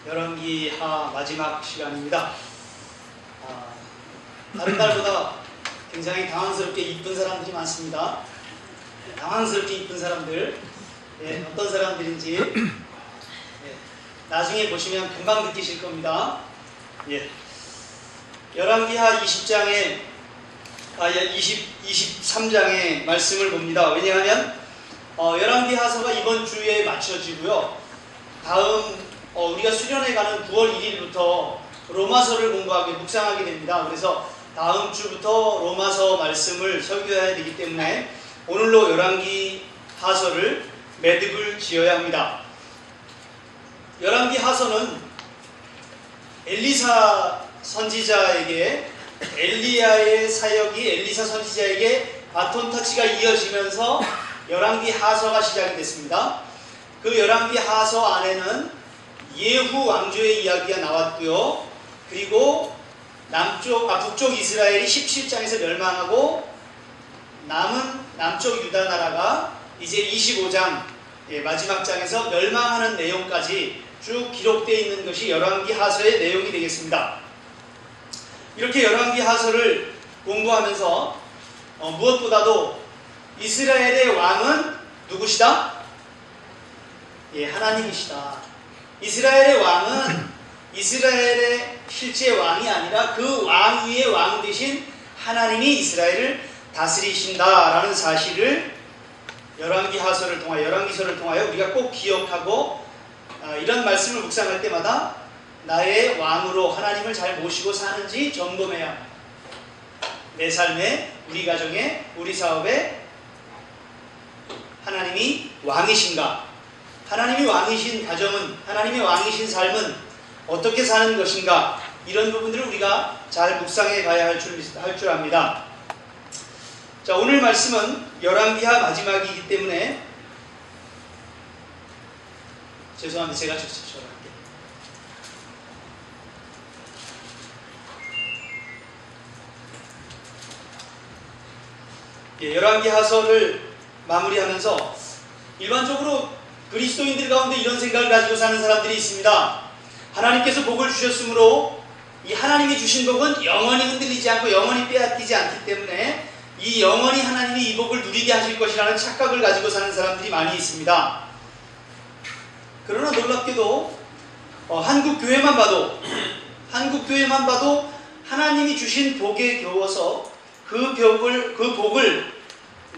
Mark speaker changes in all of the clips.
Speaker 1: 열왕기하 마지막 시간입니다. 다른 달보다 굉장히 당황스럽게 이쁜 사람들이 많습니다. 당황스럽게 이쁜 사람들, 어떤 사람들인지 나중에 보시면 금방 느끼실 겁니다. 열왕기하 23장의 말씀을 봅니다. 왜냐하면 열왕기하서가 이번 주에 마쳐지고요. 다음 우리가 수련회 가는 9월 1일부터 로마서를 묵상하게 됩니다. 그래서 다음 주부터 로마서 말씀을 설교해야 되기 때문에 오늘로 열왕기하서를 매듭을 지어야 합니다. 열왕기하서는 엘리사 선지자에게 엘리야의 사역이 엘리사 선지자에게 바톤 터치가 이어지면서 열왕기하서가 시작이 됐습니다. 그 열왕기하서 안에는 예후 왕조의 이야기가 나왔고요. 그리고 북쪽 이스라엘이 17장에서 멸망하고 남은 남쪽 유다 나라가 이제 25장 마지막 장에서 멸망하는 내용까지 쭉 기록되어 있는 것이 열왕기하서의 내용이 되겠습니다. 이렇게 열왕기하서를 공부하면서 무엇보다도 이스라엘의 왕은 누구시다? 하나님이시다. 이스라엘의 왕은 이스라엘의 실제 왕이 아니라 그 왕 위의 왕 되신 하나님이 이스라엘을 다스리신다라는 사실을 열왕기서를 통하여 우리가 꼭 기억하고 이런 말씀을 묵상할 때마다 나의 왕으로 하나님을 잘 모시고 사는지 점검해야 합니다. 내 삶에, 우리 가정에, 우리 사업에 하나님이 왕이신가? 하나님이 왕이신 가정은, 하나님의 왕이신 삶은 어떻게 사는 것인가? 이런 부분들을 우리가 잘 묵상해 가야 할 줄 압니다. 자, 오늘 말씀은 열왕기하 마지막이기 때문에 죄송합니다. 제가 직접 할게요. 열왕기하서를 마무리하면서 일반적으로 그리스도인들 가운데 이런 생각을 가지고 사는 사람들이 있습니다. 하나님께서 복을 주셨으므로 이 하나님이 주신 복은 영원히 흔들리지 않고 영원히 빼앗기지 않기 때문에 이 영원히 하나님이 이 복을 누리게 하실 것이라는 착각을 가지고 사는 사람들이 많이 있습니다. 그러나 놀랍게도 한국 교회만 봐도 하나님이 주신 복에 겨워서 그 복을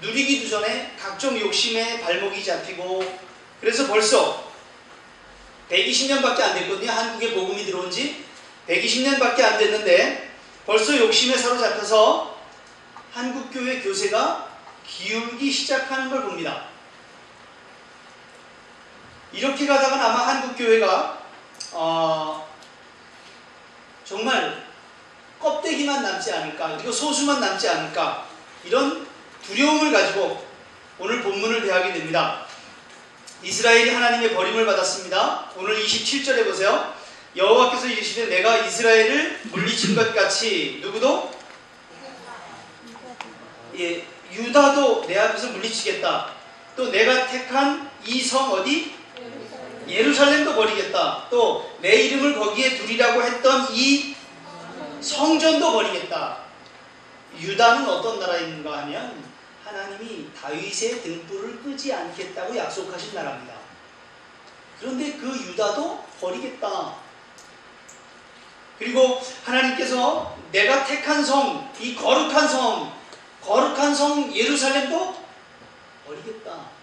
Speaker 1: 누리기도 전에 각종 욕심에 발목이 잡히고, 그래서 벌써 120년밖에 안 됐거든요. 한국에 복음이 들어온 지 120년밖에 안 됐는데 벌써 욕심에 사로잡혀서 한국교회 교세가 기울기 시작하는 걸 봅니다. 이렇게 가다가 아마 한국교회가 정말 껍데기만 남지 않을까, 그리고 소수만 남지 않을까, 이런 두려움을 가지고 오늘 본문을 대하게 됩니다. 이스라엘이 하나님의 버림을 받았습니다. 오늘 27절에 보세요. 여호와께서 이르시되 내가 이스라엘을 물리친 것 같이 누구도? 유다도 내 앞에서 물리치겠다. 또 내가 택한 이 성 어디? 예루살렘도 버리겠다. 또 내 이름을 거기에 두리라고 했던 이 성전도 버리겠다. 유다는 어떤 나라인가 하면 하나님이 다윗의 등불을 끄지 않겠다고 약속하신 나라입니다. 그런데 그 유다도 버리겠다. 그리고 하나님께서 내가 택한 성, 이 거룩한 성 예루살렘도 버리겠다.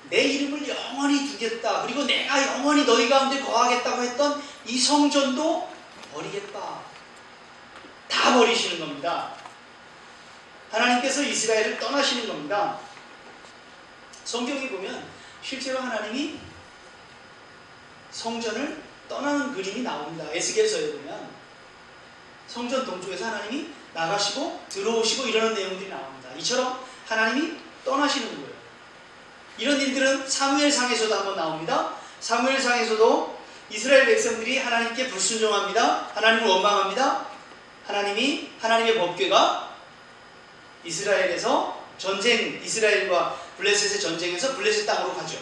Speaker 1: 내 이름을 영원히 두겠다. 그리고 내가 영원히 너희 가운데 거하겠다고 했던 이 성전도 버리겠다. 다 버리시는 겁니다. 하나님께서 이스라엘을 떠나시는 겁니다. 성경에 보면 실제로 하나님이 성전을 떠나는 그림이 나옵니다. 에스겔서에 보면 성전 동쪽에서 하나님이 나가시고 들어오시고 이러는 내용들이 나옵니다. 이처럼 하나님이 떠나시는 거예요. 이런 일들은 사무엘상에서도 한번 나옵니다. 사무엘상에서도 이스라엘 백성들이 하나님께 불순종합니다. 하나님을 원망합니다. 하나님의 법궤가 이스라엘과 블레셋의 전쟁에서 블레셋 땅으로 가죠.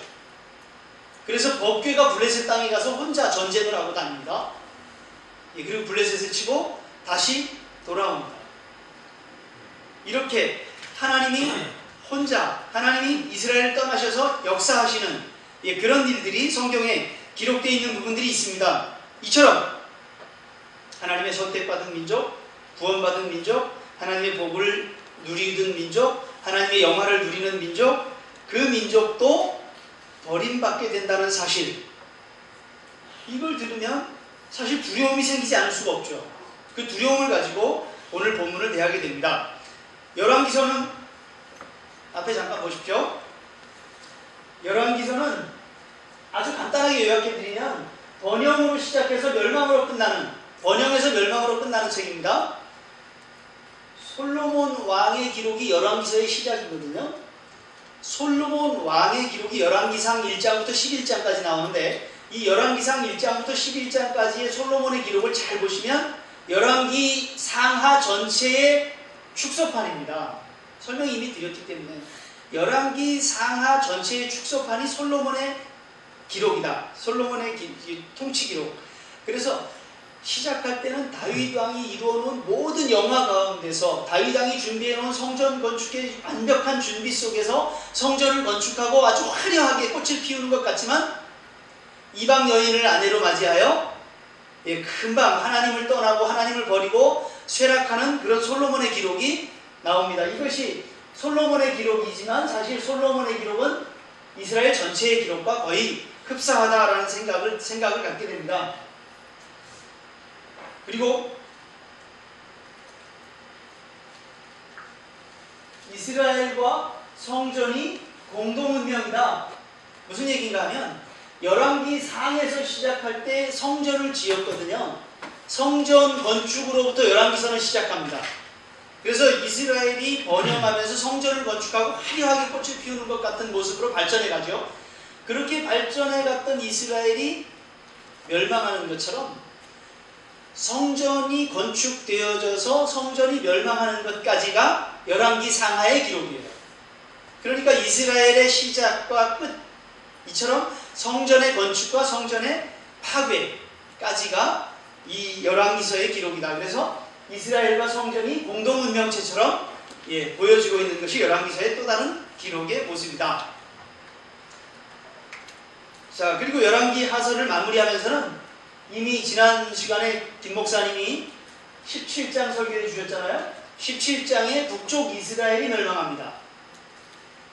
Speaker 1: 그래서 법궤가 블레셋 땅에 가서 혼자 전쟁을 하고 다닙니다. 예, 그리고 블레셋을 치고 다시 돌아옵니다. 이렇게 하나님이 혼자, 하나님이 이스라엘을 떠나셔서 역사하시는 예, 그런 일들이 성경에 기록되어 있는 부분들이 있습니다. 이처럼 하나님의 선택받은 민족, 구원받은 민족, 하나님의 복을 누리는 민족, 하나님의 영화를 누리는 민족, 그 민족도 버림받게 된다는 사실, 이걸 들으면 사실 두려움이 생기지 않을 수가 없죠. 그 두려움을 가지고 오늘 본문을 대하게 됩니다. 열왕기서는 앞에 잠깐 보십시오. 열왕기서는 아주 간단하게 요약해드리면 번영으로 시작해서 멸망으로 끝나는, 번영에서 멸망으로 끝나는 책입니다. 솔로몬 왕의 기록이 열왕기서의 시작이거든요. 솔로몬 왕의 기록이 열왕기상 1장부터 11장까지 나오는데, 이 열왕기상 1장부터 11장까지의 솔로몬의 기록을 잘 보시면 열왕기 상하 전체의 축소판입니다. 설명이 이미 드렸기 때문에 열왕기 상하 전체의 축소판이 솔로몬의 기록이다. 솔로몬의 통치 기록. 그래서 시작할 때는 다윗 왕이 이루어놓은 모든 영화 가운데서 다윗 왕이 준비해놓은 성전 건축의 완벽한 준비 속에서 성전을 건축하고 아주 화려하게 꽃을 피우는 것 같지만 이방 여인을 아내로 맞이하여 예, 금방 하나님을 떠나고 하나님을 버리고 쇠락하는 그런 솔로몬의 기록이 나옵니다. 이것이 솔로몬의 기록이지만 사실 솔로몬의 기록은 이스라엘 전체의 기록과 거의 흡사하다라는 생각을 갖게 됩니다. 그리고 이스라엘과 성전이 공동운명이다. 무슨 얘기인가 하면 열왕기 상에서 시작할 때 성전을 지었거든요. 성전 건축으로부터 열왕기서는 시작합니다. 그래서 이스라엘이 번영하면서 성전을 건축하고 화려하게 꽃을 피우는 것 같은 모습으로 발전해 가죠. 그렇게 발전해 갔던 이스라엘이 멸망하는 것처럼 성전이 건축되어져서 성전이 멸망하는 것까지가 열왕기 상하의 기록이에요. 그러니까 이스라엘의 시작과 끝, 이처럼 성전의 건축과 성전의 파괴까지가 이 열왕기서의 기록이다. 그래서 이스라엘과 성전이 공동운명체처럼 예, 보여지고 있는 것이 열왕기서의 또 다른 기록의 모습이다. 자, 그리고 열왕기 하서를 마무리하면서는 이미 지난 시간에 김 목사님이 17장 설교해 주셨잖아요. 17장에 북쪽 이스라엘이 멸망합니다.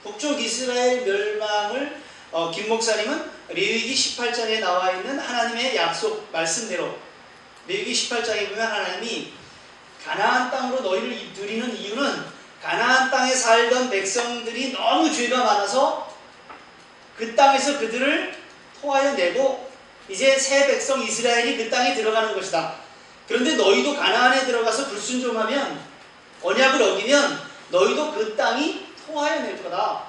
Speaker 1: 북쪽 이스라엘 멸망을 김 목사님은 레위기 18장에 나와 있는 하나님의 약속 말씀대로, 레위기 18장에 보면 하나님이 가나안 땅으로 너희를 들이는 이유는 가나안 땅에 살던 백성들이 너무 죄가 많아서 그 땅에서 그들을 토하여 내고 이제 새 백성 이스라엘이 그 땅에 들어가는 것이다. 그런데 너희도 가나안에 들어가서 불순종하면, 언약을 어기면 너희도 그 땅이 토하여 낼 거다.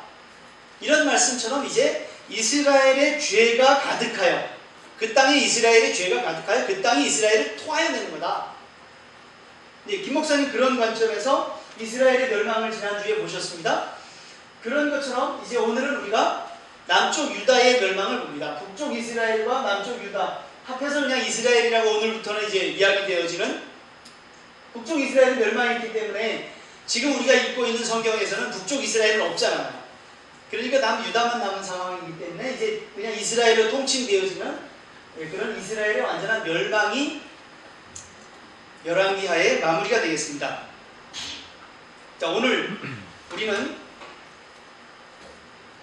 Speaker 1: 이런 말씀처럼 이제 이스라엘의 죄가 가득하여, 그 땅에 이스라엘의 죄가 가득하여 그 땅이 이스라엘을 토하여 내는 거다. 네, 김 목사님 그런 관점에서 이스라엘의 멸망을 지난주에 보셨습니다. 그런 것처럼 이제 오늘은 우리가 남쪽 유다의 멸망을 봅니다. 북쪽 이스라엘과 남쪽 유다, 합해서 그냥 이스라엘이라고 오늘부터는 이제 이야기되어지는 북쪽 이스라엘의 멸망이 있기 때문에 지금 우리가 읽고 있는 성경에서는 북쪽 이스라엘은 없잖아요. 그러니까 남유다만 남은 상황이기 때문에 이제 그냥 이스라엘로 통칭되어지는 그런 이스라엘의 완전한 멸망이 열왕기하의 마무리가 되겠습니다. 자, 오늘 우리는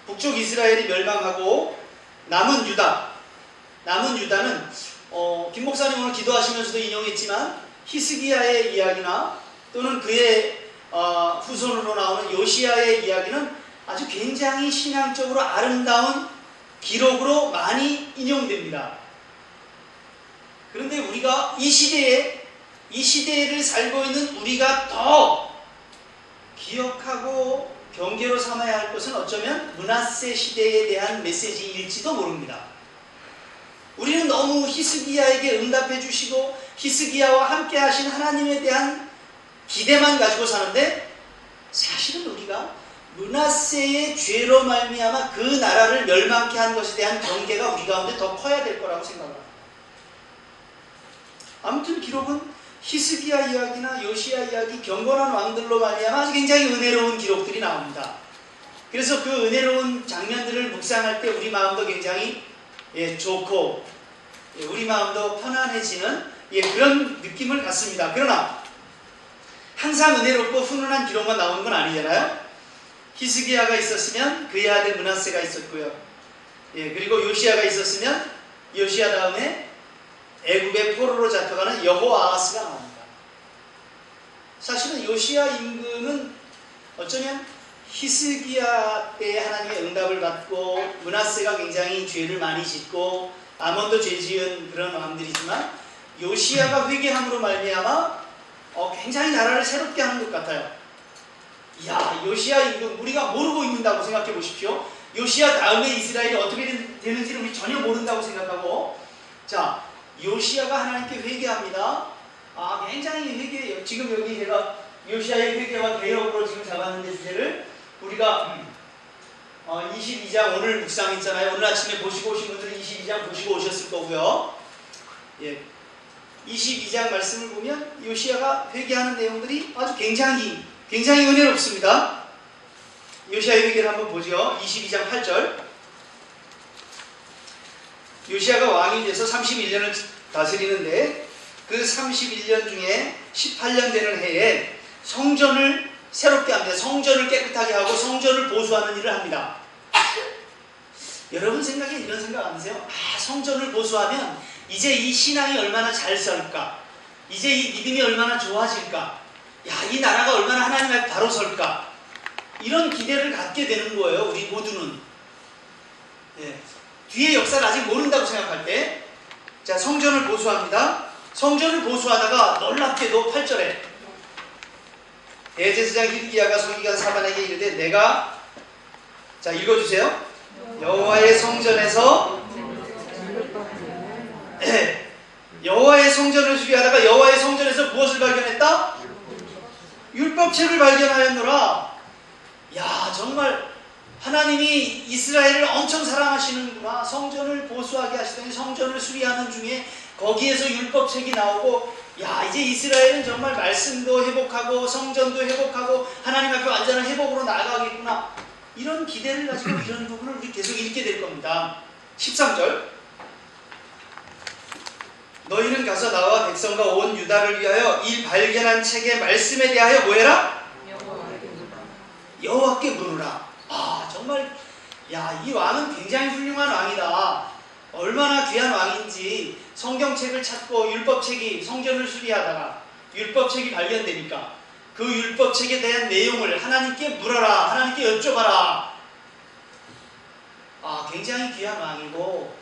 Speaker 1: 북쪽 이스라엘이 멸망하고 남은 유다는 김 목사님 오늘 기도하시면서도 인용했지만 히스기야의 이야기나 또는 그의 후손으로 나오는 요시야의 이야기는 아주 굉장히 신앙적으로 아름다운 기록으로 많이 인용됩니다. 그런데 우리가 이 시대를 살고 있는 우리가 더 기억하고 경계로 삼아야 할 것은 어쩌면 므낫세 시대에 대한 메시지일지도 모릅니다. 우리는 너무 히스기야에게 응답해 주시고 히스기야와 함께 하신 하나님에 대한 기대만 가지고 사는데, 사실은 우리가 므낫세의 죄로 말미암아 그 나라를 멸망케 한 것에 대한 경계가 우리 가운데 더 커야 될 거라고 생각합니다. 아무튼 기록은 히스기야 이야기나 요시야 이야기, 경건한 왕들로 말미암아 아주 굉장히 은혜로운 기록들이 나옵니다. 그래서 그 은혜로운 장면들을 묵상할 때 우리 마음도 굉장히 좋고 우리 마음도 편안해지는 그런 느낌을 갖습니다. 그러나 항상 은혜롭고 훈훈한 기록만 나오는 건 아니잖아요. 히스기야가 있었으면 그의 아들 므낫세가 있었고요. 그리고 요시야가 있었으면 요시야 다음에 애굽의 포로로 잡혀가는 여호아하스가 나옵니다. 사실은 요시야 임금은 어쩌면 히스기야 때 하나님의 응답을 받고 므낫세가 굉장히 죄를 많이 짓고 아몬도 죄 지은 그런 왕들이지만 요시야가 회개함으로 말미암아 굉장히 나라를 새롭게 하는 것 같아요. 이야, 요시야 임금 우리가 모르고 있는다고 생각해 보십시오. 요시야 다음에 이스라엘이 어떻게 되는지를 우리 전혀 모른다고 생각하고, 자, 요시야가 하나님께 회개합니다. 굉장히 회개해요. 지금 여기 제가 요시야의 회개와 개혁으로 지금 잡았는데 주제를 우리가 22장 오늘 묵상했잖아요. 오늘 아침에 보시고 오신 분들은 22장 보시고 오셨을 거고요. 22장 말씀을 보면 요시야가 회개하는 내용들이 아주 굉장히 은혜롭습니다. 요시야의 회개를 한번 보죠. 22장 8절. 요시야가 왕이 돼서 31년을 다스리는데 그 31년 중에 18년 되는 해에 성전을 새롭게 합니다. 성전을 깨끗하게 하고 성전을 보수하는 일을 합니다. 여러분 생각에 이런 생각 안 드세요? 성전을 보수하면 이제 이 신앙이 얼마나 잘 설까? 이제 이 믿음이 얼마나 좋아질까? 이 나라가 얼마나 하나님 앞에 바로 설까? 이런 기대를 갖게 되는 거예요. 우리 모두는. 뒤에 역사를 아직 모른다고 생각할 때, 자, 성전을 보수합니다. 성전을 보수하다가 놀랍게도 8절에 대제사장 hil기야가 서기관 사반에게 이르되 내가, 자, 읽어주세요. 여호와의 성전에서 여호와의 성전을 수리하다가 여호와의 성전에서 무엇을 발견했다? 율법책을 발견하였노라. 야, 정말 하나님이 이스라엘을 엄청 사랑하시는구나. 성전을 보수하게 하시더니 성전을 수리하는 중에 거기에서 율법책이 나오고, 야, 이제 이스라엘은 정말 말씀도 회복하고 성전도 회복하고 하나님 앞에 완전한 회복으로 나아가겠구나. 이런 기대를 가지고 이런 부분을 우리 계속 읽게 될 겁니다. 13절. 너희는 가서 나와 백성과 온 유다를 위하여 이 발견한 책의 말씀에 대하여 뭐해라? 여호와께 물으라. 정말, 야, 이 왕은 굉장히 훌륭한 왕이다. 얼마나 귀한 왕인지 성경책을 찾고 율법책이 성전을 수리하다가 율법책이 발견되니까 그 율법책에 대한 내용을 하나님께 물어라. 하나님께 여쭤봐라. 굉장히 귀한 왕이고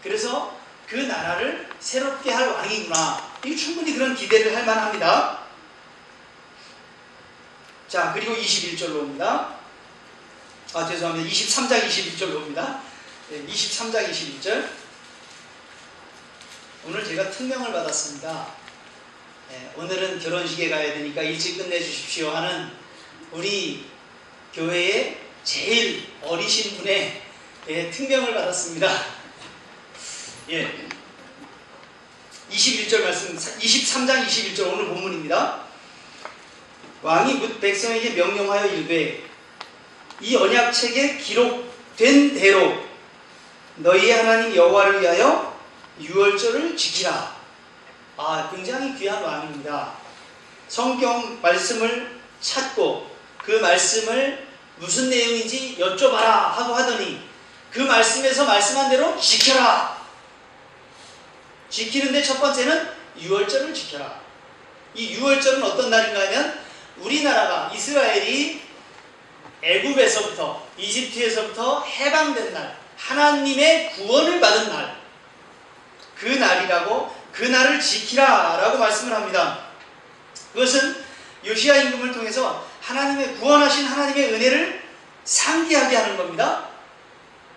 Speaker 1: 그래서 그 나라를 새롭게 할 왕이구나. 이게 충분히 그런 기대를 할 만합니다. 자, 그리고 21절로 옵니다. 죄송합니다. 23장 21절로 옵니다. 23장 21절. 오늘 제가 특명을 받았습니다. 오늘은 결혼식에 가야 되니까 일찍 끝내주십시오 하는 우리 교회의 제일 어리신 분의 특명을 받았습니다. 21절 말씀, 23장 21절 오늘 본문입니다. 왕이 묻 백성에게 명령하여 이르되 이 언약책에 기록된 대로 너희의 하나님 여호와를 위하여 유월절을 지키라. 굉장히 귀한 왕입니다. 성경 말씀을 찾고 그 말씀을 무슨 내용인지 여쭤봐라 하고 하더니 그 말씀에서 말씀한 대로 지켜라. 지키는데 첫 번째는 유월절을 지켜라. 이 유월절은 어떤 날인가 하면 우리나라가 이스라엘이 애굽에서부터 이집트에서부터 해방된 날, 하나님의 구원을 받은 날, 그 날이라고 그 날을 지키라 라고 말씀을 합니다. 그것은 요시야 임금을 통해서 하나님의 구원하신 하나님의 은혜를 상기하게 하는 겁니다.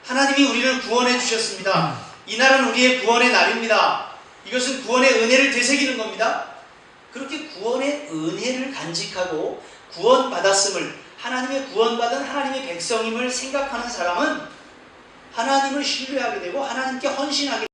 Speaker 1: 하나님이 우리를 구원해 주셨습니다. 이 날은 우리의 구원의 날입니다. 이것은 구원의 은혜를 되새기는 겁니다. 그렇게 구원의 은혜를 간직하고 구원받았음을 하나님의 구원받은 하나님의 백성임을 생각하는 사람은 하나님을 신뢰하게 되고 하나님께 헌신하게